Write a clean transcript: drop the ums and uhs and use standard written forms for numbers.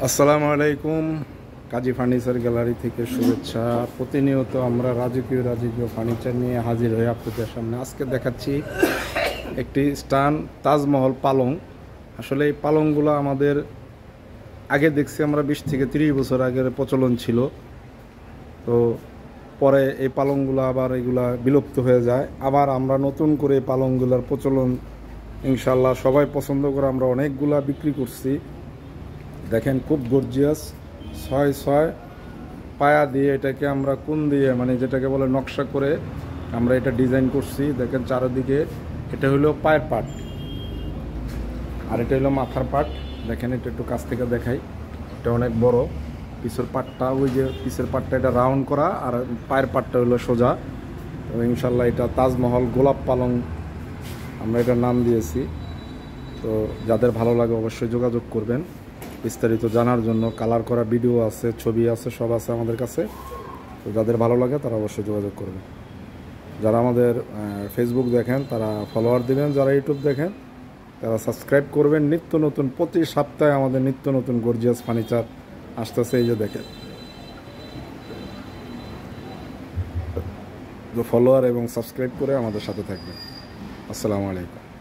আসসালামু আলাইকুম। কাজী furniture gallery থেকে শুভেচ্ছা। প্রতিনিয়ত আমরা রাজকীয় ফার্নিচার নিয়ে হাজির হয়ে আপনাদের সামনে আজকে দেখাচ্ছি একটি স্টান তাজমহল পালং। আসলে এই পালংগুলো আমাদের আগে দেখছি আমরা 20 থেকে 30 বছর আগের প্রচলন ছিল, তো পরে এই পালংগুলো আবার এগুলা বিলুপ্ত হয়ে যায়। আবার আমরা নতুন করে এই পালংগুলোর প্রচলন ইনশাল্লাহ সবাই পছন্দ করে আমরা অনেকগুলা বিক্রি করছি। দেখেন খুব গর্জিয়াস 6 পায়া দিয়ে এটাকে আমরা কোণ দিয়ে মানে যেটাকে বলে নকশা করে আমরা এটা ডিজাইন করছি। দেখেন চারিদিকে এটা হলো পায়ের পাট আর এটা হলো মাথার পাট। দেখেন এটা একটু কাছ থেকে দেখাই, এটা অনেক বড়। পিছের পাটটা ওই যে পিছের পাটটা এটা রাউন্ড করা আর পায়ের পাটটা হলো সোজা। তো ইনশাল্লাহ এটা তাজমহল গোলাপ পালং আমরা এটার নাম দিয়েছি। তো যাদের ভালো লাগে অবশ্যই যোগাযোগ করবেন বিস্তারিত জানার জন্য। কালার করা ভিডিও আছে, ছবি আছে, সব আছে আমাদের কাছে। তো যাদের ভালো লাগে তারা অবশ্যই যোগাযোগ করবেন। যারা আমাদের ফেসবুক দেখেন তারা ফলোয়ার দিবেন, যারা ইউটিউব দেখেন তারা সাবস্ক্রাইব করবেন। নিত্য নতুন প্রতি সপ্তাহে আমাদের নিত্য নতুন গর্জিয়াস ফার্নিচার আসতেছে। এই যে দেখেন, ফলোয়ার এবং সাবস্ক্রাইব করে আমাদের সাথে থাকবেন। আসসালামু আলাইকুম।